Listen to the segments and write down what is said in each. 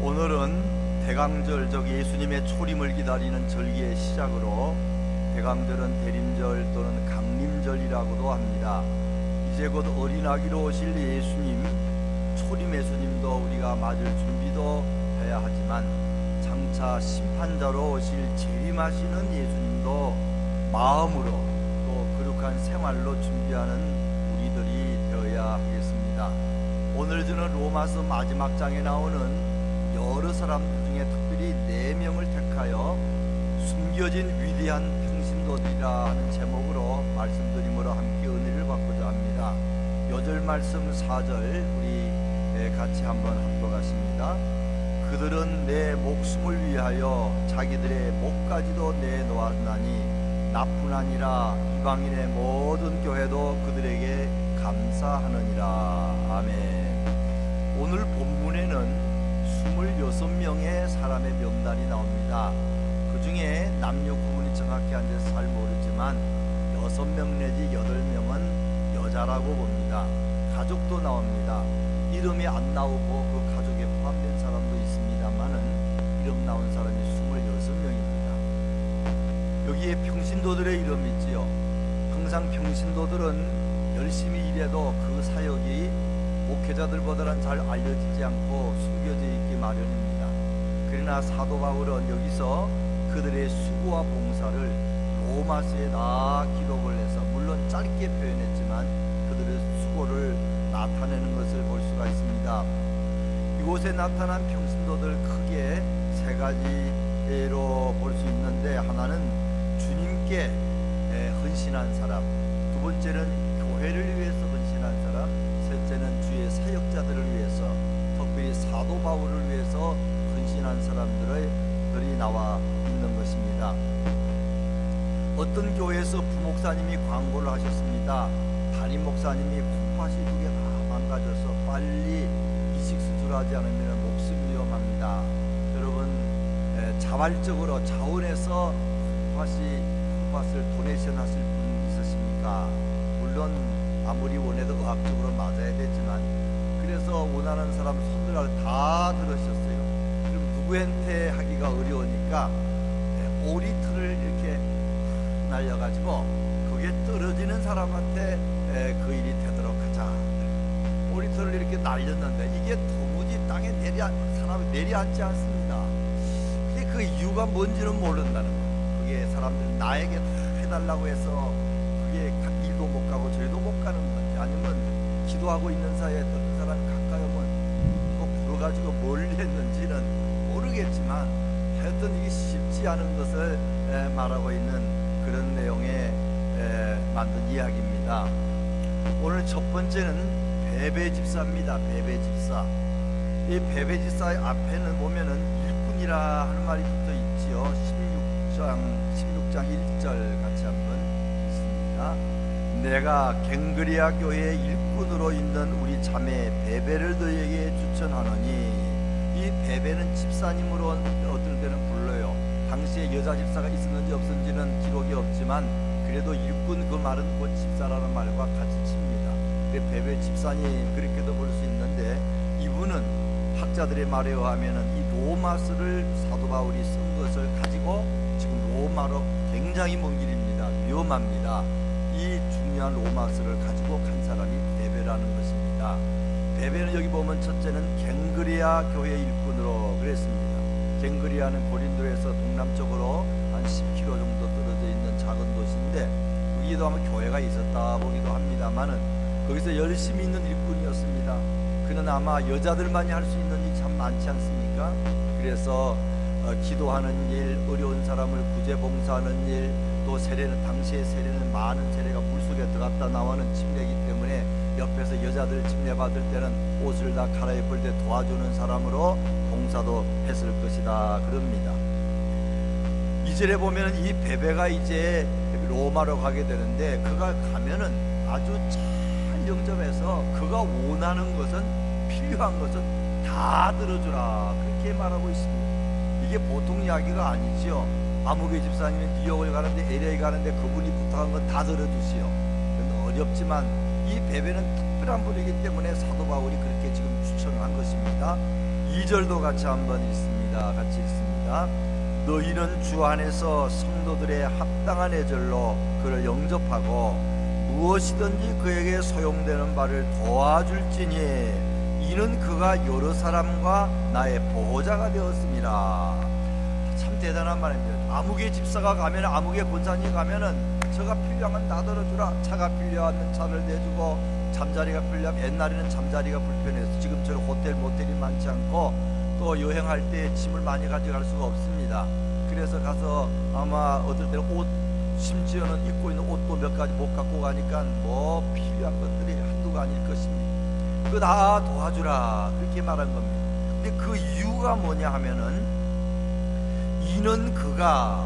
오늘은 대강절, 즉 예수님의 초림을 기다리는 절기의 시작으로 대강절은 대림절 또는 강림절이라고도 합니다. 이제 곧 어린아기로 오실 예수님, 초림 예수님도 우리가 맞을 준비도 해야 하지만 장차 심판자로 오실 재림하시는 예수님도 마음으로 또 거룩한 생활로 준비하는 우리들이 되어야 하겠습니다. 오늘 저는 로마서 마지막 장에 나오는 여러 사람들 중에 특별히 4명을 택하여 숨겨진 위대한 평신도들이라 하는 제목으로 말씀드림으로 함께 은혜를 받고자 합니다. 요절 말씀 4절 우리 같이 한번 합독하십니다. 그들은 내 목숨을 위하여 자기들의 목까지도 내놓았나니 나뿐 아니라 이방인의 모든 교회도 그들에게 감사하느니라. 아멘. 오늘 본문에는 26명의 사람의 명단이 나옵니다. 그 중에 남녀 구분이 정확히 안 돼서 잘 모르지만 6명 내지 8명은 여자라고 봅니다. 가족도 나옵니다. 이름이 안 나오고 그 가족에 포함된 사람도 있습니다만은 이름 나온 사람이 26명입니다. 여기에 평신도들의 이름이 있지요. 항상 평신도들은 열심히 일해도 그 사역이 목회자들보다는 잘 알려지지 않고 숨겨져 있기 마련입니다. 그러나 사도 바울은 여기서 그들의 수고와 봉사를 로마서에 다 기록을 해서 물론 짧게 표현했지만 그들의 수고를 나타내는 것을 볼 수가 있습니다. 이곳에 나타난 평신도들 크게 3가지로 볼 수 있는데, 하나는 주님께 헌신한 사람, 두 번째는 교회를 위해서 헌신한 사람, 셋째는 주의 사역자들을 위해서, 특별히 사도 바울을 위해서 헌신한 사람들이 나와 있는 것입니다. 어떤 교회에서 부목사님이 광고를 하셨습니다. 담임 목사님이 콩팥이 2개 다 망가져서 빨리 이식 수술하지 않으면 목숨이 위험합니다. 여러분, 자발적으로 자원해서 콩팥을 도네이션 하실 분 있으십니까? 물론 아무리 원해도 의학적으로 맞아야 되지만, 그래서 원하는 사람 손들어 다 들으셨어요. 그럼 누구한테 하기가 어려우니까 오리털을 이렇게 날려가지고 그게 떨어지는 사람한테 그 일이 되도록 하자. 오리털을 이렇게 날렸는데 이게 도무지 땅에 사람이 내려앉지 않습니다. 근데 그 이유가 뭔지는 모른다는 거예요. 그게 사람들이 나에게 다 해달라고 해서 그게 일도 못 가고 저리도 못 가는 건지, 아니면 기도하고 있는 사이에 어떤 사람이 가까이 오면 이거 불어가지고 뭘 했는지는 모르겠지만 하여튼 이게 쉽지 않은 것을 말하고 있는 그런 내용의 만든 이야기입니다. 오늘 첫 번째는 베베집사입니다. 베베집사. 이 베베집사의 앞에는 보면은 일꾼이라 하는 말이 붙어 있지요. 16장 1절 같이 한번 있습니다. 내가 갱그리아 교회의 일꾼으로 있는 우리 자매 베베를 너희에게 추천하노니. 이 베베는 집사님으로 어떨 때는 불러요. 당시에 여자 집사가 있었는지 없었는지는 기록이 없지만 그래도 일꾼, 그 말은 곧 집사라는 말과 같이 칩니다. 베베 집사님 그렇게도 볼 수 있는데, 이분은 학자들의 말에 의하면 이 로마서를 사도 바울이 쓴 것을 가지고 지금 로마로 굉장히 먼 길입니다. 위험합니다. 이 중요한 로마서를 가지고 간 사람이 베베라는 것입니다. 베베는 여기 보면 첫째는 갱그리아 교회 일꾼으로 그랬습니다. 갱그리아는 고린도에서 동남쪽으로 한 10km 정도 떨어져 있는 작은 도시인데, 여기도 아마 교회가 있었다 보기도 합니다만은 거기서 열심히 있는 일꾼이었습니다. 그는 아마 여자들만이 할 수 있는 일이 참 많지 않습니까? 그래서 기도하는 일, 어려운 사람을 구제 봉사하는 일, 또 세례는, 당시의 세례는 많은 세례가 물속에 들어갔다 나오는 침례이기 때문에 옆에서 여자들 침례 받을 때는 옷을 다 갈아입을 때 도와주는 사람으로 봉사도 했을 것이다 그럽니다. 2절에 보면 이 베베가 이제 로마로 가게 되는데, 그가 가면은 아주 잘 영접해서 그가 원하는 것은, 필요한 것은 다 들어주라, 그렇게 말하고 있습니다. 이게 보통 이야기가 아니지요. 아무개 집사님이 뉴욕을 가는데, LA 가는데 그분이 부탁한 건 다 들어주시오. 어렵지만 이 베베는 특별한 분이기 때문에 사도 바울이 그렇게 지금 추천을 한 것입니다. 2절도 같이 한번 읽습니다. 같이 읽습니다. 너희는 주 안에서 성도들의 합당한 애절로 그를 영접하고 무엇이든지 그에게 소용되는 바를 도와줄지니 이는 그가 여러 사람과 나의 보호자가 되었습니다. 참 대단한 말입니다. 아무개 집사가 가면, 아무개 권사님이 가면은 저가 필요하면 나더러 주라. 차가 필요하면 차를 내주고, 잠자리가 필요하면, 옛날에는 잠자리가 불편해서 지금처럼 호텔 모텔이 많지 않고 또 여행할 때 짐을 많이 가져갈 수가 없습니다. 그래서 가서 아마 어떨 때는 옷, 심지어는 입고 있는 옷도 몇 가지 못 갖고 가니까 뭐 필요한 것들이 한두가 아닐 것입니다. 그거 다 도와주라, 그렇게 말한 겁니다. 근데 그 이유가 뭐냐 하면은 이는 그가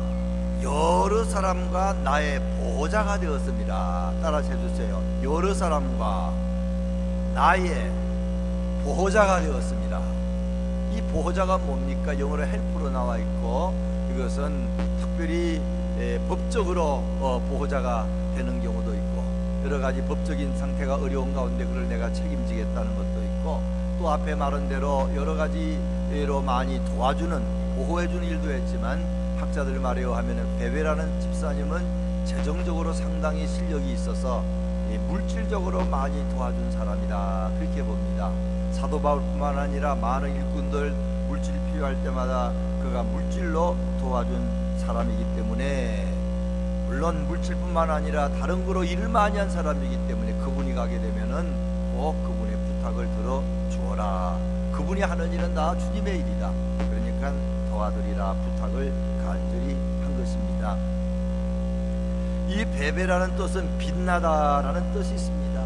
여러 사람과 나의 보호자가 되었습니다. 따라서 해주세요. 여러 사람과 나의 보호자가 되었습니다. 이 보호자가 뭡니까? 영어로 헬프로 나와 있고, 이것은 특별히 법적으로 보호자가 되는 경우도 있고, 여러 가지 법적인 상태가 어려운 가운데 그걸 내가 책임지겠다는 것도 있고, 또 앞에 말한 대로 여러 가지로 많이 도와주는, 보호해주는 일도 했지만, 학자들 말에 의하면 베베라는 집사님은 재정적으로 상당히 실력이 있어서 물질적으로 많이 도와준 사람이다, 그렇게 봅니다. 사도 바울뿐만 아니라 많은 일꾼들 물질이 필요할 때마다 그가 물질로 도와준 사람이기 때문에, 물론 물질뿐만 아니라 다른 거로 일을 많이 한 사람이기 때문에 그분이 가게 되면은 꼭 그분의 부탁을 들어 주어라. 그분이 하는 일은 다 주님의 일이다. 그러니까 도와드리라 부탁을 간절히 한 것입니다. 이 베베라는 뜻은 빛나다라는 뜻이 있습니다.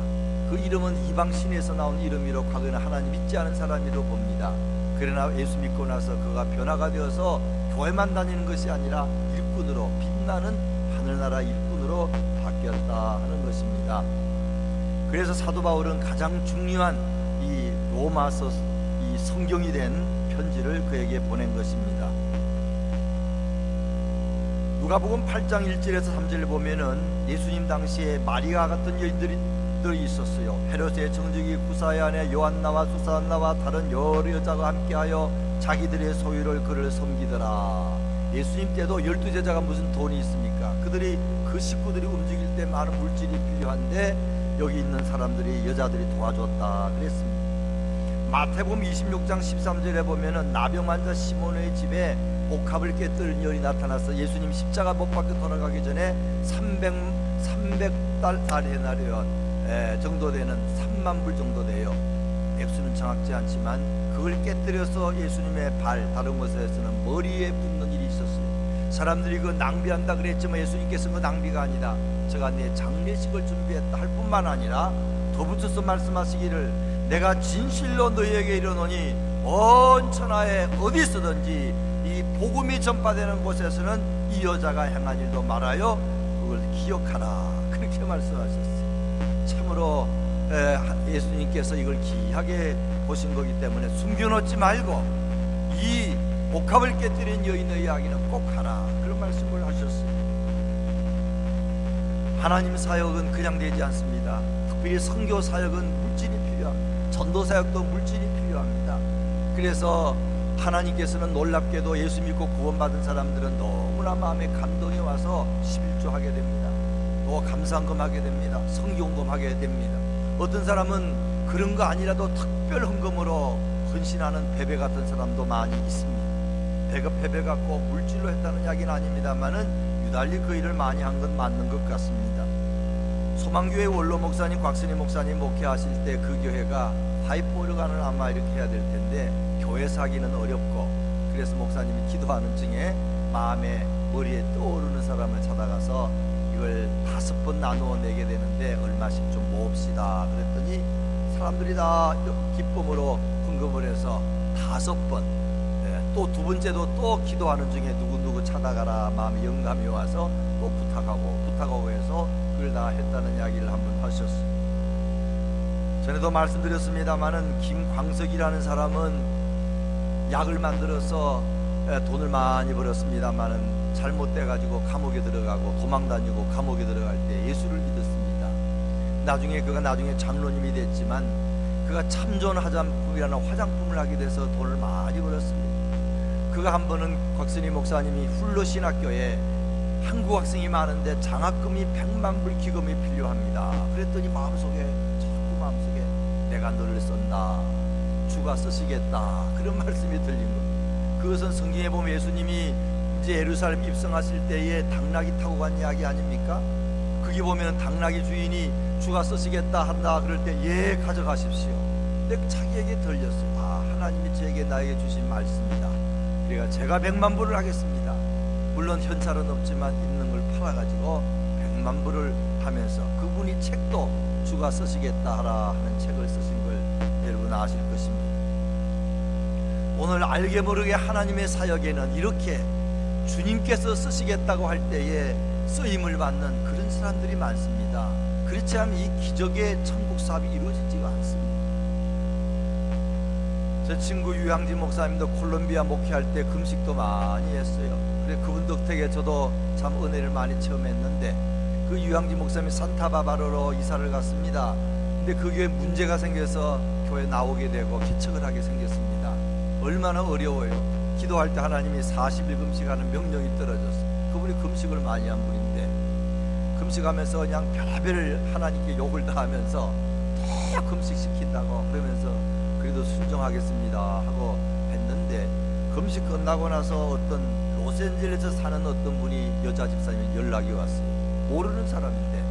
그 이름은 이방신에서 나온 이름이로 과거에는 하나님 믿지 않은 사람이로 봅니다. 그러나 예수 믿고 나서 그가 변화가 되어서 교회만 다니는 것이 아니라 일꾼으로, 빛나는 하늘나라 일꾼으로 바뀌었다 하는 것입니다. 그래서 사도 바울은 가장 중요한 이 로마서, 이 성경이 된 편지를 그에게 보낸 것입니다. 누가복음 8장 1절에서 3절을 보면은 예수님 당시에 마리아 같은 여인들이 있었어요. 헤롯의 정직이 구사의 아내 요한나와 수산나와 다른 여러 여자가 함께하여 자기들의 소유를 그를 섬기더라. 예수님 때도 12제자가 무슨 돈이 있습니까? 그들이, 그 식구들이 움직일 때 많은 물질이 필요한데 여기 있는 사람들이, 여자들이 도와줬다 그랬습니다. 마태복음 26장 13절에 보면은 나병 환자 시몬의 집에 옥합을 깨뜨린 여인이 나타나서 예수님 십자가 못 박혀 돌아가기 전에 300달레나리온 정도 되는 3만 불 정도 돼요. 액수는 정확지 않지만 그걸 깨뜨려서 예수님의 발, 다른 곳에서는 머리에 붓는 일이 있었어요. 사람들이 그 낭비한다 그랬지만 예수님께서는 그 낭비가 아니다, 제가 내 장례식을 준비했다 할 뿐만 아니라 더 붙여서 말씀하시기를 내가 진실로 너희에게 이르노니 온 천하에 어디 있어든지 이 복음이 전파되는 곳에서는 이 여자가 행한 일도 말하여 그걸 기억하라, 그렇게 말씀하셨어요. 참으로 예수님께서 이걸 귀하게 보신 거기 때문에 숨겨놓지 말고 이 옥합을 깨뜨린 여인의 이야기는 꼭 하라, 그런 말씀을 하셨어요. 하나님 사역은 그냥 되지 않습니다. 특별히 선교 사역은 물질이 필요합니다. 전도 사역도 물질이 필요합니다. 그래서 하나님께서는 놀랍게도 예수 믿고 구원받은 사람들은 너무나 마음에 감동이 와서 11조 하게 됩니다. 또 감사헌금 하게 됩니다. 성경헌금 하게 됩니다. 어떤 사람은 그런 거 아니라도 특별 헌금으로 헌신하는 베베 같은 사람도 많이 있습니다. 베베가 꼭 물질로 했다는 이야기는 아닙니다만은 유달리 그 일을 많이 한 건 맞는 것 같습니다. 소망교회 원로 목사님, 곽선희 목사님 목회하실 때 그 교회가 파이프오르간을 아마 이렇게 해야 될 텐데 교회 사기는 어렵고, 그래서 목사님이 기도하는 중에 마음에, 머리에 떠오르는 사람을 찾아가서 이걸 5번 나누어 내게 되는데 얼마씩 좀 모읍시다 그랬더니 사람들이 다 기쁨으로 헌금을 해서 5번, 또 두 번째도 또 기도하는 중에 누구누구 찾아가라 마음에 영감이 와서 또 부탁하고 해서 그걸 다 했다는 이야기를 한번 하셨어요. 전에도 말씀드렸습니다마는 김광석이라는 사람은 약을 만들어서 돈을 많이 벌었습니다마는 잘못돼가지고 감옥에 들어가고 도망다니고 감옥에 들어갈 때 예수를 믿었습니다. 그가 나중에 장로님이 됐지만 그가 참존 화장품이라는 화장품을 하게 돼서 돈을 많이 벌었습니다. 그가 한 번은 곽선희 목사님이 훌로 신학교에 한국 학생이 많은데 장학금이 100만 불 기금이 필요합니다. 그랬더니 마음속에 내가 너를 쏜다, 주가 쓰시겠다, 그런 말씀이 들린 겁니다. 그것은 성경에 보면 예수님이 이제 예루살렘 입성하실 때에 당나귀 타고 간 이야기 아닙니까? 거기 보면 당나귀 주인이 주가 쓰시겠다 한다 그럴 때 예 가져가십시오. 근데 자기에게 들렸어요. 아, 하나님이 저에게 나에게 주신 말씀이다. 그러니까 제가 100만 불을 하겠습니다. 물론 현찰은 없지만 있는 걸 팔아가지고 100만 불을 하면서 그분이 책도 주가 쓰시겠다 하라 하는 책을 쓰신 걸 여러분 아실 것입니다. 오늘 알게 모르게 하나님의 사역에는 이렇게 주님께서 쓰시겠다고 할 때에 쓰임을 받는 그런 사람들이 많습니다. 그렇지 않으면 이 기적의 천국 사업이 이루어지지가 않습니다. 제 친구 유양진 목사님도 콜롬비아 목회할 때 금식도 많이 했어요. 그래 그분 덕택에 저도 참 은혜를 많이 체험했는데, 그 유양진 목사님이 산타바바로로 이사를 갔습니다. 근데 그 교회에 문제가 생겨서 교회 나오게 되고 개척을 하게 생겼습니다. 얼마나 어려워요. 기도할 때 하나님이 40일 금식하는 명령이 떨어졌어요. 그분이 금식을 많이 한 분인데 금식하면서 그냥 별의별 하나님께 욕을 다 하면서 다 금식시킨다고 그러면서 그래도 순종하겠습니다 하고 했는데, 금식 끝나고 나서 어떤 로스앤젤레스에 사는 어떤 분이 여자 집사님이 연락이 왔어요. 모르는 사람인데,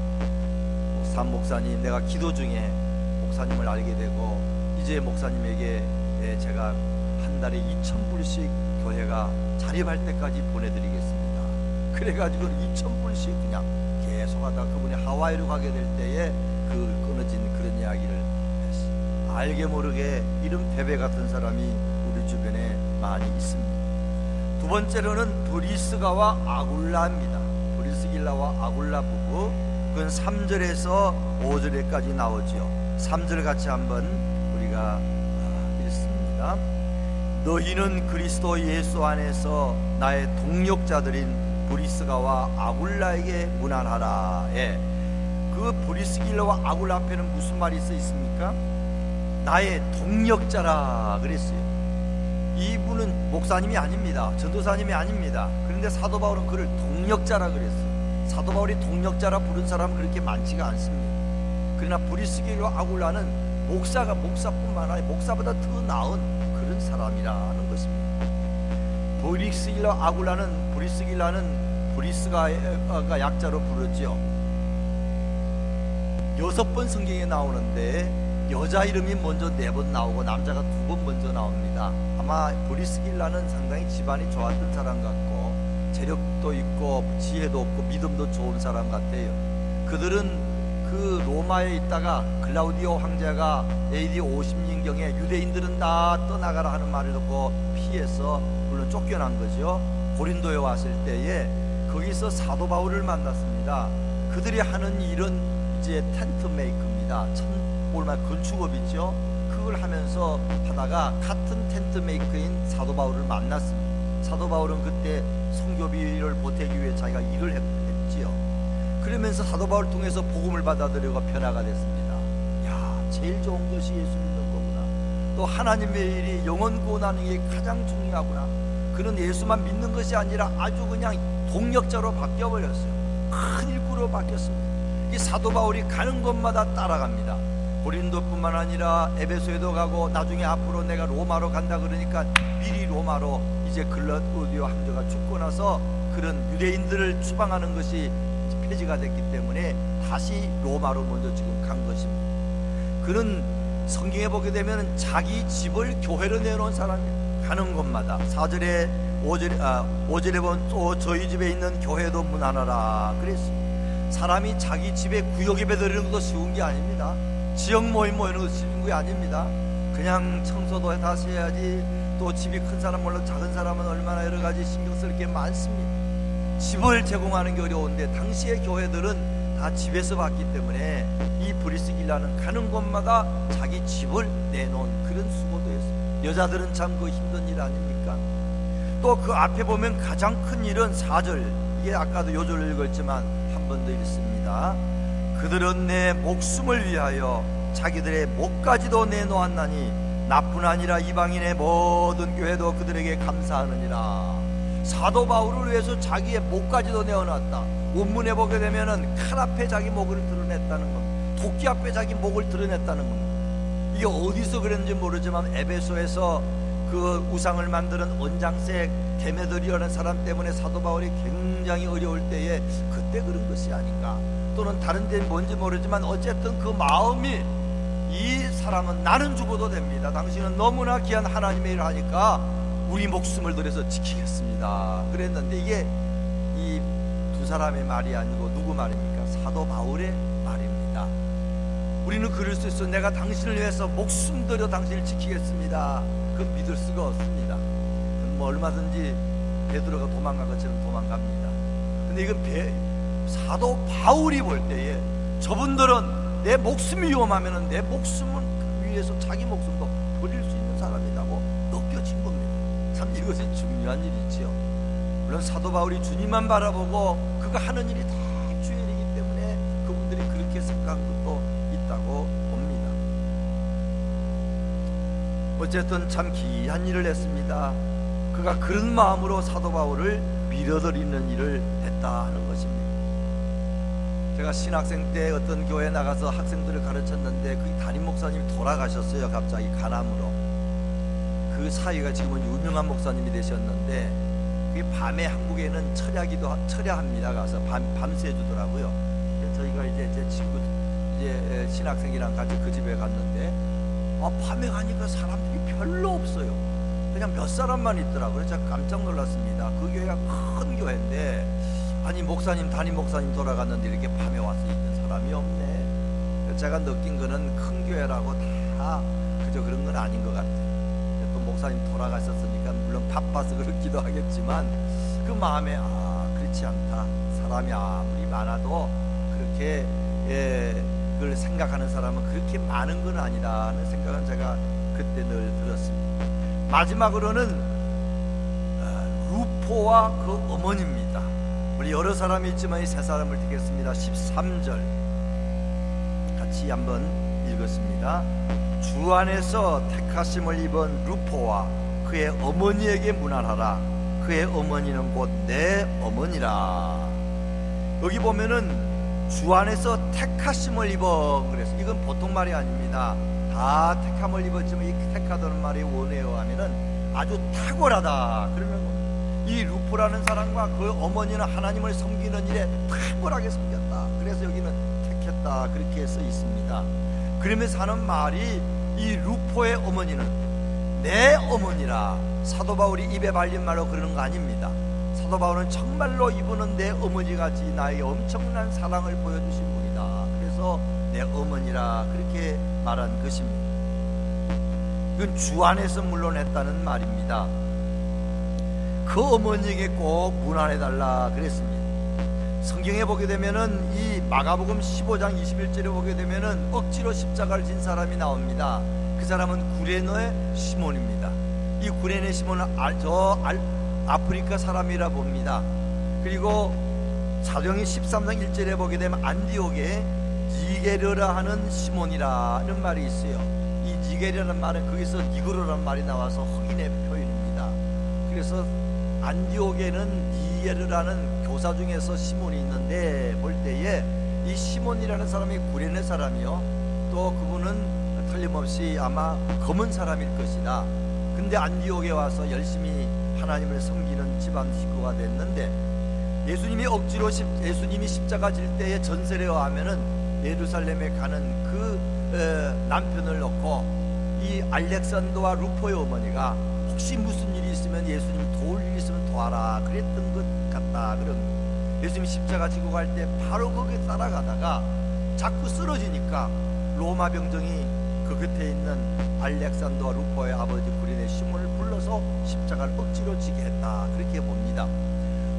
산 목사님, 내가 기도 중에 목사님을 알게 되고 이제 목사님에게 제가 한 달에 2,000불씩 교회가 자립할 때까지 보내드리겠습니다. 그래가지고 2,000불씩 그냥 계속 하다 그분이 하와이로 가게 될 때에 그 끊어진 그런 이야기를 했어요. 알게 모르게 이런 베베 같은 사람이 우리 주변에 많이 있습니다. 두 번째로는 브리스가와 아굴라입니다. 브리스길라와 아굴라 부부, 그건 3절에서 5절에까지 나오죠. 3절 같이 한번 우리가 읽습니다. 너희는 그리스도 예수 안에서 나의 동력자들인 브리스가와 아굴라에게 문안하라. 그 브리스길라와 아굴라 앞에는 무슨 말이 써 있습니까? 나의 동력자라 그랬어요. 이분은 목사님이 아닙니다. 전도사님이 아닙니다. 그런데 사도 바울은 그를 동력자라 그랬어요. 사도 바울이 동력자라 부른 사람은 그렇게 많지가 않습니다. 그러나 브리스길라와 아굴라는 목사뿐만 아니라 목사보다 더 나은 그런 사람이라는 것입니다. 브리스길라와 아굴라는, 브리스가 약자로 부르죠. 6번 성경에 나오는데 여자 이름이 먼저 4번 나오고 남자가 2번 먼저 나옵니다. 아마 브리스길라는 상당히 집안이 좋았던 사람 같고 재력도 있고 지혜도 없고 믿음도 좋은 사람 같아요. 그들은 그 로마에 있다가 클라우디오 황제가 AD 50년경에 유대인들은 다 떠나가라 하는 말을 듣고 피해서 물론 쫓겨난 거죠. 고린도에 왔을 때에 거기서 사도 바울을 만났습니다. 그들이 하는 일은 이제 텐트 메이커입니다. 오늘날 건축업 있죠. 그걸 하면서 하다가 같은 텐트 메이커인 사도 바울을 만났습니다. 사도 바울은 그때 선교비를 보태기 위해 자기가 일을 했지요. 그러면서 사도 바울을 통해서 복음을 받아들이고 변화가 됐습니다. 야, 제일 좋은 것이 예수 믿는 거구나. 또 하나님의 일이 영혼 구원하는 게 가장 중요하구나. 그는 예수만 믿는 것이 아니라 아주 그냥 동력자로 바뀌어버렸어요. 큰 일꾼으로 바뀌었습니다. 이 사도 바울이 가는 곳마다 따라갑니다. 고린도뿐만 아니라 에베소에도 가고 나중에 앞으로 내가 로마로 간다 그러니까 미리 로마로, 이제 클라우디오 황제가 죽고 나서 그런 유대인들을 추방하는 것이 폐지가 됐기 때문에 다시 로마로 먼저 지금 간 것입니다. 그는 성경에 보게 되면 자기 집을 교회로 내놓은 사람이에요. 가는 곳마다 4절에 5절에 보면 또 저희 집에 있는 교회도 문안하라 그랬습니다. 사람이 자기 집에 구역 예배 드리는 것도 쉬운 게 아닙니다. 지역 모임 모이는 것도 쉬운 게 아닙니다. 그냥 청소도 다시 해야지. 또 집이 큰 사람 물론 작은 사람은 얼마나 여러 가지 신경 쓸 게 많습니다. 집을 제공하는 게 어려운데 당시의 교회들은 다 집에서 봤기 때문에 이 브리스길라는 가는 곳마다 자기 집을 내놓은 그런 수고도 했습니다. 여자들은 참 그 힘든 일 아닙니까? 또 그 앞에 보면 가장 큰 일은 4절, 이게 아까도 요절을 읽었지만 한 번 더 읽습니다. 그들은 내 목숨을 위하여 자기들의 목까지도 내놓았나니 나뿐 아니라 이방인의 모든 교회도 그들에게 감사하느니라. 사도 바울을 위해서 자기의 목까지도 내어놨다. 원문에 보게 되면은 칼 앞에 자기 목을 드러냈다는 것, 도끼 앞에 자기 목을 드러냈다는 겁니다. 이게 어디서 그랬는지 모르지만 에베소에서 그 우상을 만드는 언장색 데메드리라는 사람 때문에 사도 바울이 굉장히 어려울 때에 그때 그런 것이 아닌가, 또는 다른 데는 뭔지 모르지만 어쨌든 그 마음이, 이 사람은 나는 죽어도 됩니다, 당신은 너무나 귀한 하나님의 일을 하니까 우리 목숨을 들여서 지키겠습니다 그랬는데, 이게 이 두 사람의 말이 아니고 누구 말입니까? 사도 바울의 말입니다. 우리는 그럴 수 있어. 내가 당신을 위해서 목숨 들여 당신을 지키겠습니다. 그건 믿을 수가 없습니다. 뭐 얼마든지 베드로가 도망간 것처럼 도망갑니다. 근데 이건 사도 바울이 볼 때에 저분들은 내 목숨이 위험하면 내 목숨을 위해서 자기 목숨도 버릴 수 있는 사람이라고 느껴진 겁니다. 참 이것이 중요한 일이지요. 물론 사도 바울이 주님만 바라보고 그가 하는 일이 다 주의 일이기 때문에 그분들이 그렇게 생각한 것도 있다고 봅니다. 어쨌든 참 귀한 일을 했습니다. 그가 그런 마음으로 사도 바울을 밀어드리는 일을 했다 하는 것입니다. 제가 신학생 때 어떤 교회에 나가서 학생들을 가르쳤는데 그 담임 목사님이 돌아가셨어요. 갑자기 간암으로. 그 사위가 지금은 유명한 목사님이 되셨는데, 그 밤에 한국에는 철야합니다. 가서 밤새 주더라고요. 저희가 이제 제 친구 이제 신학생이랑 같이 그 집에 갔는데, 밤에 가니까 사람들이 별로 없어요. 그냥 몇 사람만 있더라고요. 제가 깜짝 놀랐습니다. 그 교회가 큰 교회인데, 아니 목사님, 담임 목사님 돌아갔는데 이렇게 밤에 와서 있는 사람이 없네. 제가 느낀 거는 큰 교회라고 다 그저 그런 건 아닌 것 같아요. 또 목사님 돌아가셨으니까 물론 바빠서 그렇기도 하겠지만, 그 마음에 그렇지 않다. 사람이 아무리 많아도 그렇게 그걸 생각하는 사람은 그렇게 많은 건 아니다는 생각은 제가 그때 늘 들었습니다. 마지막으로는 루포와 그 어머니입니다. 우리 여러 사람이 있지만 이 세 사람을 듣겠습니다. 13절 같이 한번 읽었습니다. 주 안에서 택하심을 입은 루포와 그의 어머니에게 문안하라. 그의 어머니는 곧 내 어머니라. 여기 보면은 주 안에서 택하심을 입어, 그래서 이건 보통 말이 아닙니다. 다 택함을 입었지만 이 택하다는 말이 원해요 하면은 아주 탁월하다 그러는 겁니다. 이 루포라는 사람과 그 어머니는 하나님을 섬기는 일에 탁월하게 섬겼다. 그래서 여기는 택했다 그렇게 써 있습니다. 그러면서 하는 말이, 이 루포의 어머니는 내 어머니라. 사도 바울이 입에 발린 말로 그러는 거 아닙니다. 사도 바울은 정말로 이분은 내 어머니같이 나에게 엄청난 사랑을 보여주신 분이다. 그래서 내 어머니라 그렇게 말한 것입니다. 이건 주 안에서 물론 했다는 말입니다. 그 어머니에게 꼭 문안해달라 그랬습니다. 성경에 보게 되면은 이 마가복음 15장 21절에 보게 되면은 억지로 십자가를 진 사람이 나옵니다. 그 사람은 구레네 시몬입니다. 이 구레네 시몬은 아프리카 사람이라 봅니다. 그리고 사도행전 13장 1절에 보게 되면 안디옥에 니게르라 하는 시몬이라는 말이 있어요. 이 니게르라는 말은 거기서 니그로라는 말이 나와서 흑인의 표현입니다. 그래서 안디옥에는 니게르라는 교사 중에서 시몬이 있는데, 볼 때에 이 시몬이라는 사람이 구레네 사람이요, 또 그분은 틀림없이 아마 검은 사람일 것이다. 근데 안디옥에 와서 열심히 하나님을 섬기는 집안 식구가 됐는데, 예수님이 억지로 예수님이 십자가 질 때에 전설에 의하면은 예루살렘에 가는 그 남편을 놓고 이 알렉산더와 루포의 어머니가 혹시 무슨 일이 있으면 예수님 도울 일이 있으면 도와라 그랬던 것 같다. 그런 예수님이 십자가 지고 갈 때 바로 거기에 따라가다가 자꾸 쓰러지니까 로마 병정이 그 곁에 있는 알렉산더와 루포의 아버지 구레네 시몬을 불러서 십자가를 억지로 지게 했다 그렇게 봅니다.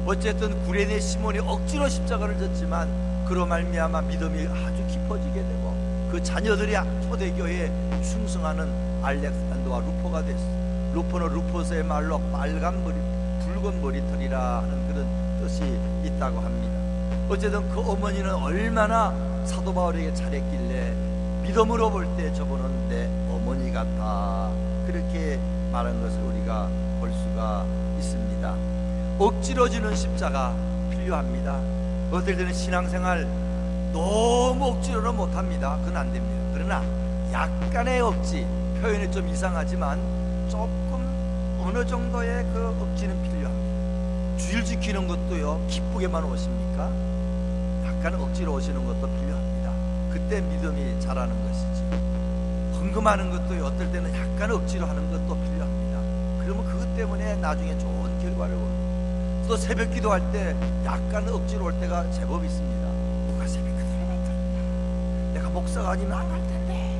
어쨌든 구레네 시몬이 억지로 십자가를 졌지만 그로 말미암아 믿음이 아주 깊어지게 되고 그 자녀들이 초대교회에 충성하는 알렉산더와 루포가 됐어요. 루포는 루포스의 말로 빨간 머리, 붉은 머리털이라 하는 그런 뜻이 있다고 합니다. 어쨌든 그 어머니는 얼마나 사도 바울에게 잘했길래 믿음으로 볼 때 저분은 내 어머니 같아, 그렇게 말한 것을 우리가 볼 수가 있습니다. 억지로 지는 십자가 필요합니다. 어떨 때는 신앙생활 너무 억지로는 못합니다. 그건 안 됩니다. 그러나 약간의 억지, 표현이 좀 이상하지만 조금 어느 정도의 그 억지는 필요합니다. 주일 지키는 것도요, 기쁘게만 오십니까? 약간 억지로 오시는 것도 필요합니다. 그때 믿음이 자라는 것이지. 헌금하는 것도 어떨 때는 약간 억지로 하는 것도 필요합니다. 그러면 그것 때문에 나중에 좋은 결과를 봅니다. 또 새벽 기도할 때 약간 억지로 올 때가 제법 있습니다. 누가 새벽 기도를 못하겠냐, 내가 목사가 아니면 안 갈 텐데,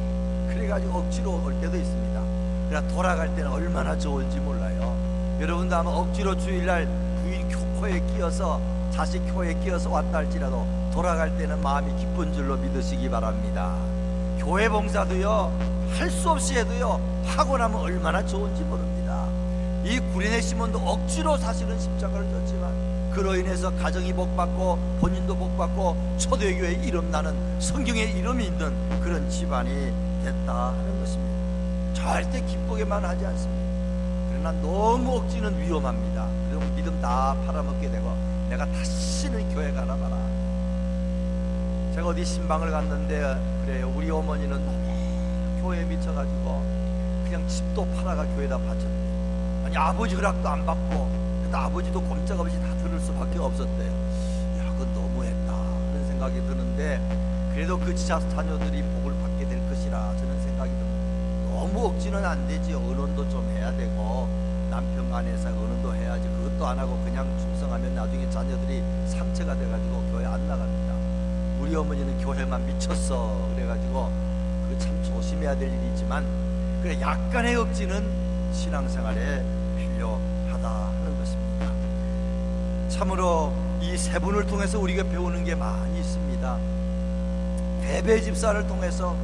그래가지고 억지로 올 때도 있습니다. 그러나 돌아갈 때는 얼마나 좋을지 몰라요. 여러분도 아마 억지로 주일날 부인 코에 끼어서, 자식 코에 끼어서 왔다 할지라도 돌아갈 때는 마음이 기쁜 줄로 믿으시기 바랍니다. 교회 봉사도요, 할 수 없이 해도요, 하고 나면 얼마나 좋은지 모릅니다. 이 구레네 시몬도 억지로 사실은 십자가를 졌지만 그로 인해서 가정이 복받고 본인도 복받고 초대교회에 이름나는, 성경에 이름이 있는 그런 집안이 됐다 하는 것입니다. 절대 기쁘게만 하지 않습니다. 그러나 너무 억지는 위험합니다. 그러면 믿음 다 팔아먹게 되고 내가 다시는 교회 가나 봐라. 제가 어디 신방을 갔는데 그래요, 우리 어머니는 너무 교회에 미쳐가지고 그냥 집도 팔아가 교회에다 바쳤대요. 아니, 아버지 허락도 안 받고, 그래도 아버지도 꼼짝없이 다 들을 수밖에 없었대요. 야, 그건 너무했다 하는 생각이 드는데, 그래도 그 자녀들이 복을 받게 될 것이라 저는 생각이 듭니다. 너무 억지는 안 되지요. 의논도 좀 해야 되고, 남편 간에서 의논도 해야지. 그것도 안 하고 그냥 충성하면 나중에 자녀들이 상처가 돼가지고 교회 안 나갑니다. 우리 어머니는 교회만 미쳤어 그래가지고 그 참 조심해야 될 일이지만, 그래 약간의 억지는 신앙생활에 필요하다 하는 것입니다. 참으로 이 세 분을 통해서 우리가 배우는 게 많이 있습니다. 베베 집사를 통해서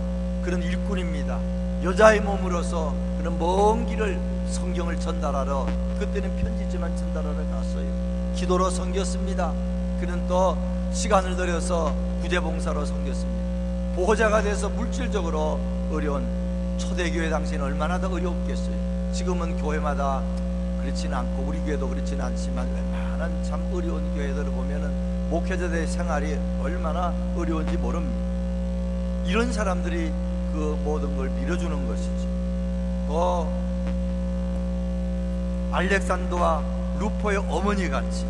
그런 일꾼입니다. 여자의 몸으로서 그런 먼 길을 성경을 전달하러, 그때는 편지지만 전달하러 갔어요. 기도로 섬겼습니다. 그는 또 시간을 들여서 구제봉사로 섬겼습니다. 보호자가 돼서 물질적으로 어려운, 초대교회 당시에는 얼마나 더 어려웠겠어요. 지금은 교회마다 그렇지는 않고 우리 교회도 그렇지는 않지만 웬만한 참 어려운 교회들을 보면은 목회자들의 생활이 얼마나 어려운지 모릅니다. 이런 사람들이 그 모든 걸 밀어주는 것이지. 또 알렉산더와 루포의 어머니 같이,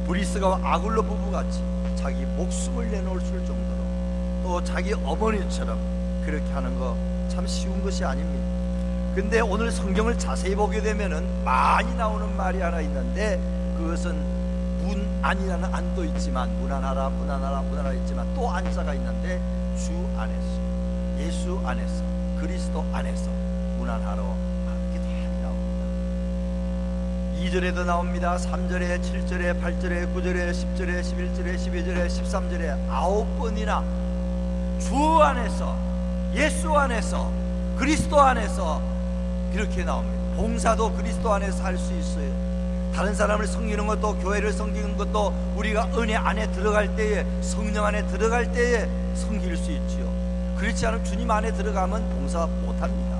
브리스가와 아굴로 부부 같이 자기 목숨을 내놓을 정도로, 또 자기 어머니처럼 그렇게 하는 거 참 쉬운 것이 아닙니다. 근데 오늘 성경을 자세히 보게 되면은 많이 나오는 말이 하나 있는데, 그것은 문안이라는 안도 있지만, 문안하라 문안하라 문안하라 있지만 또 안자가 있는데, 주 안에서, 예수 안에서, 그리스도 안에서 문안하러 이렇게 많이 나옵니다. 2절에도 나옵니다. 3절에, 7절에, 8절에, 9절에, 10절에, 11절에, 12절에, 13절에 9번이나 주 안에서, 예수 안에서, 그리스도 안에서 이렇게 나옵니다. 봉사도 그리스도 안에서 할 수 있어요. 다른 사람을 섬기는 것도, 교회를 섬기는 것도 우리가 은혜 안에 들어갈 때에, 성령 안에 들어갈 때에 섬길 수 있지요. 그렇지 않으면 주님 안에 들어가면 봉사 못합니다.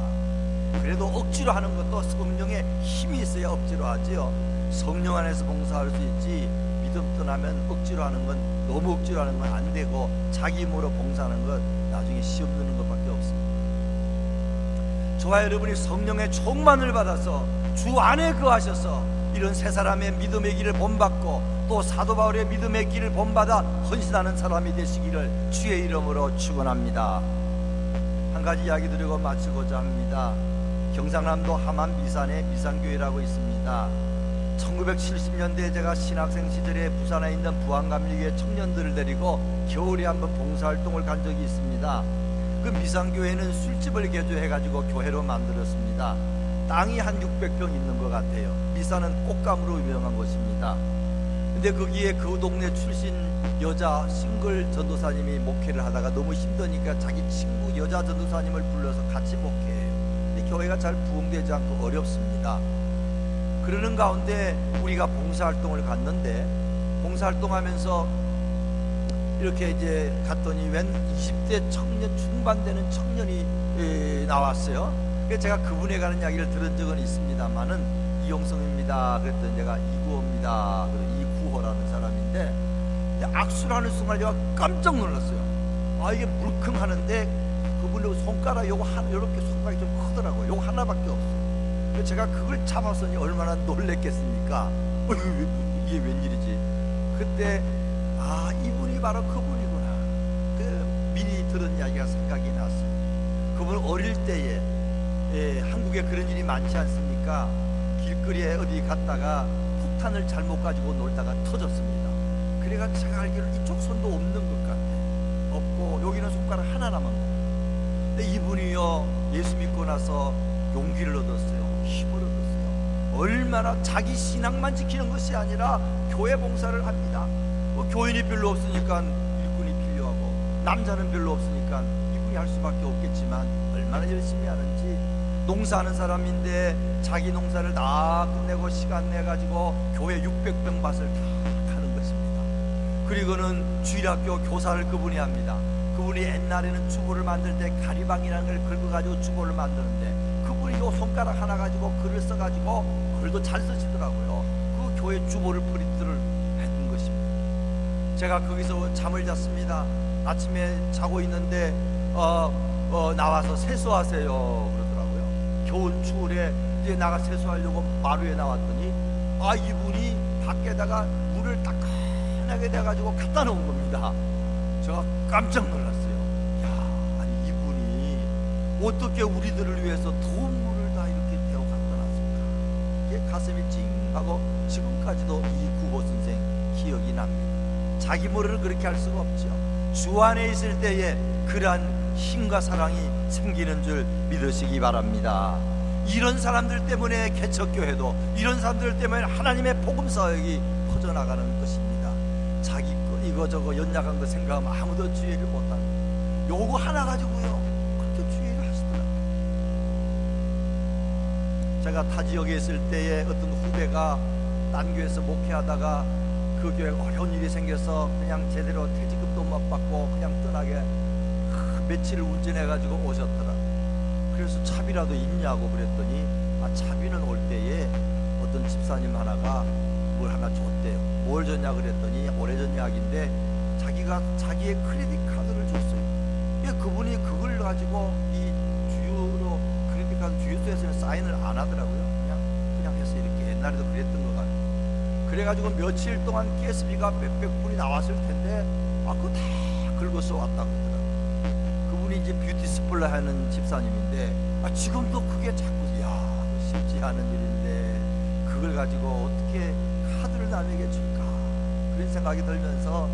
그래도 억지로 하는 것도 성령의 힘이 있어야 억지로 하지요. 성령 안에서 봉사할 수 있지, 믿음 떠나면 억지로 하는 건, 너무 억지로 하는 건 안 되고, 자기 힘으로 봉사하는 건 나중에 시험 드는 것밖에 없습니다. 저와 여러분이 성령의 충만을 받아서 주 안에 거하셔서 이런 세 사람의 믿음의 길을 본받고, 또 사도 바울의 믿음의 길을 본받아 헌신하는 사람이 되시기를 주의 이름으로 축원합니다. 한 가지 이야기 드리고 마치고자 합니다. 경상남도 함안 미산에 미산교회라고 있습니다. 1970년대에 제가 신학생 시절에 부산에 있는 부안감리교회 청년들을 데리고 겨울에 한번 봉사활동을 간 적이 있습니다. 그 미산교회는 술집을 개조해가지고 교회로 만들었습니다. 땅이 한 600평 있는 것 같아요. 미산은 꽃감으로 유명한 곳입니다. 근데 거기에 그 동네 출신 여자 싱글 전도사님이 목회를 하다가 너무 힘드니까 자기 친구 여자 전도사님을 불러서 같이 목회해요. 근데 교회가 잘 부흥되지 않고 어렵습니다. 그러는 가운데 우리가 봉사활동을 갔는데, 봉사활동하면서 이렇게 이제 갔더니 웬 20대 청년, 중반 되는 청년이 나왔어요. 그래서 제가 그분에 관한 이야기를 들은 적은 있습니다만은 이용성입니다. 그랬더니 제가 이구호입니다. 이구호라는 사람인데 악수를 하는 순간 제가 깜짝 놀랐어요. 아, 이게 물컹하는데 그분의 손가락 요거 하나, 요렇게 손가락이 좀 크더라고요. 요거 하나밖에 없어요. 그래서 제가 그걸 잡았으니 얼마나 놀랬겠습니까? 이게 웬일이지? 그때 아, 이분이 바로 그분이구나. 미리 들은 이야기가 생각이 났어요. 그분 어릴 때에 한국에 그런 일이 많지 않습니까? 길거리에 어디 갔다가 폭탄을 잘못 가지고 놀다가 터졌습니다. 그래가 제가 알기로는 이쪽 손도 없는 것 같아. 없고 여기는 손가락 하나 남은 거예요. 근데 이분이요, 예수 믿고 나서 용기를 얻었어요. 힘을 얻었어요. 얼마나 자기 신앙만 지키는 것이 아니라 교회 봉사를 합니다. 교인이 별로 없으니까 일꾼이 필요하고, 남자는 별로 없으니까 이분이 할 수밖에 없겠지만 얼마나 열심히 하는지. 농사하는 사람인데 자기 농사를 다 끝내고 시간 내가지고 교회 600평 밭을 다 가는 것입니다. 그리고는 주일학교 교사를 그분이 합니다. 그분이 옛날에는 주보를 만들 때 가리방이라는 걸 긁어가지고 주보를 만드는데 그분이 요 손가락 하나 가지고 글을 써가지고 글도 잘 쓰시더라고요. 그 교회 주보를 프린트를 했던 것입니다. 제가 거기서 잠을 잤습니다. 아침에 자고 있는데 나와서 세수하세요 그러더라고요. 겨울 추울에 이제 나가 세수하려고 마루에 나왔더니 아, 이분이 밖에다가 물을 따끈하게 돼가지고 갖다 놓은 겁니다. 제가 깜짝 놀랐어요. 야, 아니 이분이 어떻게 우리들을 위해서 더운 물을 다 이렇게 데워 갖다 놨을까? 이게 가슴이 찡하고 지금까지도 이 구호 선생 기억이 납니다. 자기 모르를 그렇게 할 수가 없죠. 주 안에 있을 때에 그러한 힘과 사랑이 생기는 줄 믿으시기 바랍니다. 이런 사람들 때문에 개척교회도, 이런 사람들 때문에 하나님의 복음 사역이 퍼져나가는 것입니다. 자기 거 이거저거 연약한 거 생각하면 아무도 주의를 못합니다. 요거 하나 가지고요 그렇게 주의를 하시더라고요. 제가 타 지역에 있을 때에 어떤 후배가 딴 교회에서 목회하다가 그 교회에 어려운 일이 생겨서 그냥 제대로 퇴직금도 못 받고 그냥 떠나게 며칠을 운전해가지고 오셨더라. 그래서 차비라도 있냐고 그랬더니 아, 차비는 올 때에 어떤 집사님 하나가 뭘 하나 줬대요. 뭘 줬냐 그랬더니 오래전 이야기인데 자기가 자기의 크레딧 카드를 줬어요. 그분이 그걸 가지고 이 주유로 크레딧 카드 주유소에서는 사인을 안 하더라고요. 그냥 해서 이렇게 옛날에도 그랬던 것 같아요. 그래가지고 며칠 동안 가스비가 몇백 분이 나왔을 텐데 아, 그거 다 긁어서 왔다고 그러더라고요. 그분이 이제 뷰티 스플라 하는 집사님인데 아, 지금도 그게 자꾸 쉽지 않은 일인데 그걸 가지고 어떻게 카드를 남에게 줄까 그런 생각이 들면서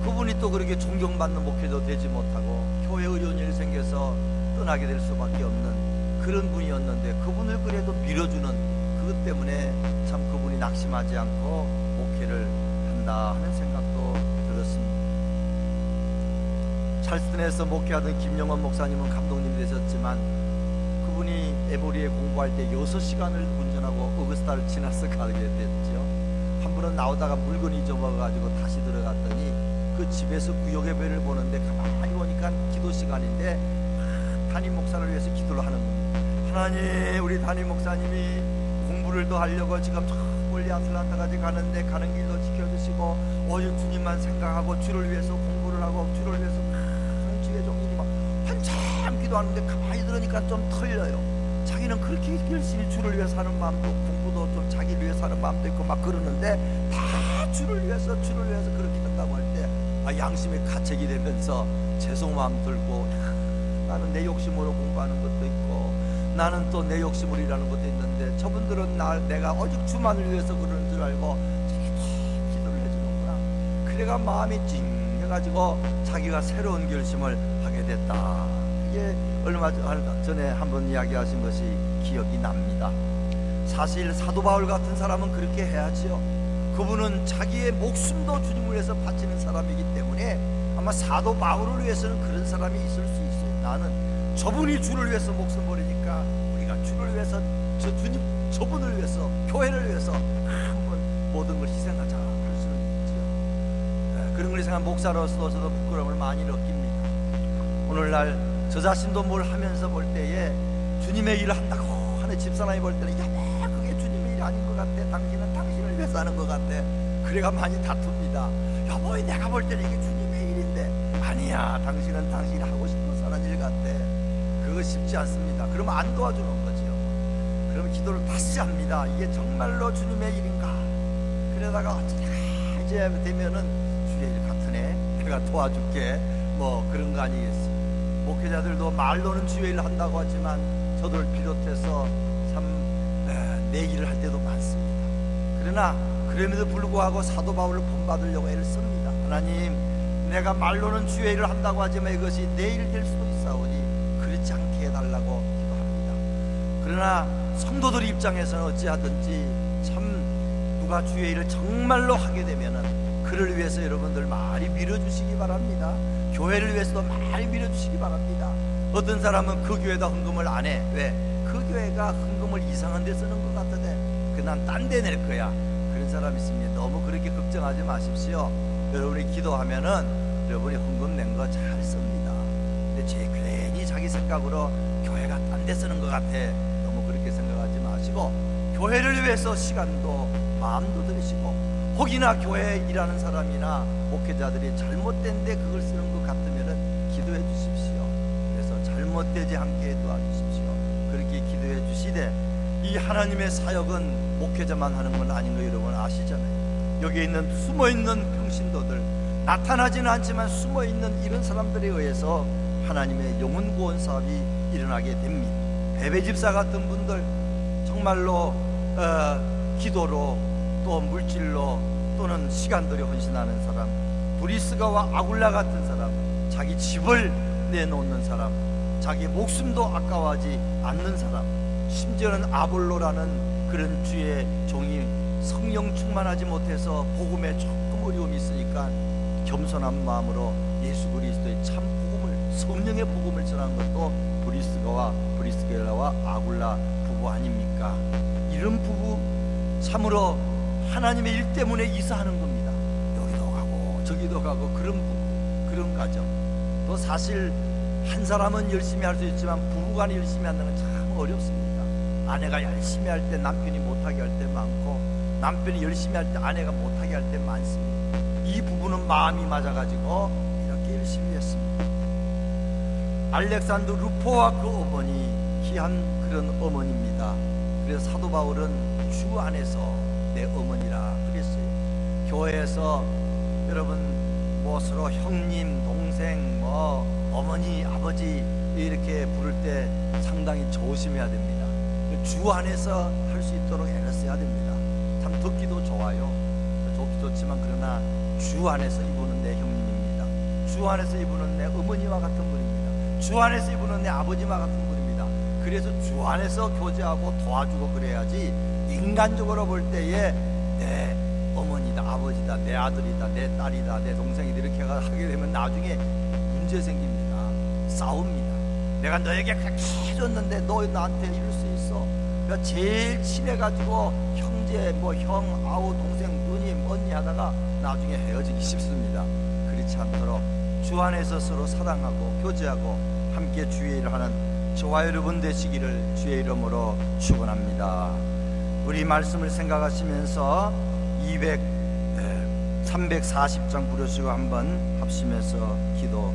그분이 또 그렇게 존경받는 목회도 되지 못하고 교회 어려운 일이 생겨서 떠나게 될 수밖에 없는 그런 분이었는데 그분을 그래도 밀어주는 그것 때문에 참 그분이 낙심하지 않고 목회를 한다 하는 생각도 들었습니다. 찰스턴에서 목회하던 김영원 목사님은 감독님이 되셨지만 그분이 에모리에 공부할 때 6시간을 운전하고 어거스타를 지나서 가게 됐죠. 한 번은 나오다가 물건이 잊어버려가지고 다시 들어갔더니 그 집에서 구역예배를 보는데 가만히 보니까 기도 시간인데 담임 목사를 위해서 기도를 하는 겁니다. 하나님, 우리 담임 목사님이 공부를 더 하려고 지금 저 멀리 아틀란타까지 가는데 가는 길도 지켜주시고 오직 주님만 생각하고 주를 위해서 공부를 하고 주를 위해서 큰 주의 종일이 막 한참 기도하는데 가만히 들으니까 좀 털려요. 자기는 그렇게 열심히 주를 위해서 하는 마음도 공부도 좀 자기를 위해서 하는 마음도 있고 막 그러는데 다 주를 위해서 그렇게 한다고 할 때 양심의 가책이 되면서 죄송마음 들고 나는 내 욕심으로 공부하는 것도 있고 나는 또 내 욕심으로 일하는 것도 있는데 저분들은 내가 오직 주만을 위해서 그러는 줄 알고 기도를 해주는구나. 그래가 마음이 찡해가지고 자기가 새로운 결심을 하게 됐다. 이게 얼마 전에 한번 이야기하신 것이 기억이 납니다. 사실 사도 바울 같은 사람은 그렇게 해야지요. 그분은 자기의 목숨도 주님을 위해서 바치는 사람이기 때문에 아마 사도 바울을 위해서는 그런 사람이 있을 수 있어요. 나는 저분이 주를 위해서 목숨 버리니까 우리가 주를 위해서 저분을 위해서 교회를 위해서 한번 모든 걸 희생하자 할 수는 있죠. 그런 걸 생각한 목사로서 저도 부끄러움을 많이 느낍니다. 오늘날 저 자신도 뭘 하면서 볼 때에 주님의 일을 한다고 하는 집사람이 볼 때는 야, 그게 주님의 일 아닌 것 같아. 당신은 당신을 위해서 하는 것 같아. 그래가 많이 다툽니다. 여보, 내가 볼 때는 이게 주님의 일인데. 아니야, 당신은 당신이 하고 싶어서 하는 일 같아. 그거 쉽지 않습니다. 그러면 안 도와주는 거죠. 그러면 기도를 다시 합니다. 이게 정말로 주님의 일인가? 그러다가 어쩌다가 이제 되면은 주의 일 같으네, 내가 도와줄게, 뭐 그런 거 아니겠어요? 목회자들도 말로는 주의 일을 한다고 하지만 저를 비롯해서 참 내 일을 할 때도 많습니다. 그러나 그럼에도 불구하고 사도 바울을 본받으려고 애를 씁니다. 하나님, 내가 말로는 주의 일을 한다고 하지만 이것이 내 일 될 수도 있사오니 그렇지 않게 해달라고 기도합니다. 그러나 성도들 입장에서는 어찌하든지 참 누가 주의 일을 정말로 하게 되면은 그를 위해서 여러분들 많이 밀어주시기 바랍니다. 교회를 위해서도 많이 밀어주시기 바랍니다. 어떤 사람은 그 교회다 헌금을 안 해. 왜? 그 교회가 헌금을 이상한 데 쓰는 것 같은데 난 딴 데 낼 거야. 그런 사람 있습니다. 너무 그렇게 걱정하지 마십시오. 여러분이 기도하면은 여러분이 헌금 낸 거 잘 씁니다. 근데 괜히 자기 생각으로 교회가 딴 데 쓰는 것 같아. 너무 그렇게 생각하지 마시고 교회를 위해서 시간도 마음도 들이시고, 혹이나 교회에 일하는 사람이나 목회자들이 잘못된 데 그걸 쓰는 것 같으면은 기도해 주십시오. 그래서 잘못되지 않게 도와주십시오. 그렇게 기도해 주시되, 이 하나님의 사역은 목회자만 하는 건 아닌 거 여러분 아시잖아요. 여기에 있는 숨어있는 평신도들, 나타나지는 않지만 숨어있는 이런 사람들에 의해서 하나님의 영혼 구원 사업이 일어나게 됩니다. 베베 집사 같은 분들 정말로 기도로 또 물질로 또는 시간들이 헌신하는 사람, 브리스가와 아굴라 같은 사람, 자기 집을 내놓는 사람, 자기 목숨도 아까워하지 않는 사람, 심지어는 아볼로라는 그런 주의 종이 성령 충만하지 못해서 복음에 조금 어려움이 있으니까 겸손한 마음으로 예수 그리스도의 참 복음을, 성령의 복음을 전한 것도 브리스게라와 아굴라 부부 아닙니까? 이런 부부 참으로 하나님의 일 때문에 이사하는 겁니다. 여기도 가고 저기도 가고 그런 부부, 그런 가정. 또 사실 한 사람은 열심히 할 수 있지만 부부간에 열심히 하는 건 참 어렵습니다. 아내가 열심히 할 때 남편이 못하게 할 때 많고, 남편이 열심히 할 때 아내가 못하게 할 때 많습니다. 이 부부는 마음이 맞아가지고 이렇게 열심히 했습니다. 알렉산더 루포와 그 어머니, 귀한 그런 어머니입니다. 그래서 사도 바울은 주 안에서 내 어머니라 그랬어요. 교회에서 여러분 뭐 서로 형님, 동생, 뭐 어머니, 아버지 이렇게 부를 때 상당히 조심해야 됩니다. 주 안에서 할 수 있도록 애를 써야 됩니다. 참 듣기도 좋아요. 좋기 좋지만 그러나 주 안에서 이분은 내 형님입니다. 주 안에서 이분은 내 어머니와 같은 분입니다. 주 안에서 이분은 내 아버지와 같은 분입니다. 그래서 주 안에서 교제하고 도와주고 그래야지, 인간적으로 볼 때에 내 어머니다, 아버지다, 내 아들이다, 내 딸이다, 내 동생이다 이렇게 하게 되면 나중에 문제 생깁니다. 싸웁니다. 내가 너에게 그렇게 해줬는데 너 나한테 이럴 수 있어? 그러니까 제일 친해가지고 형제, 뭐 형, 아우, 동생, 누님, 언니 하다가 나중에 헤어지기 쉽습니다. 그렇지 않도록 주 안에서 서로 사랑하고 교제하고 함께 주의 일을 하는 저와 여러분 되시기를 주의 이름으로 축원합니다. 우리 말씀을 생각하시면서 340장 부르시고 한번 합심해서 기도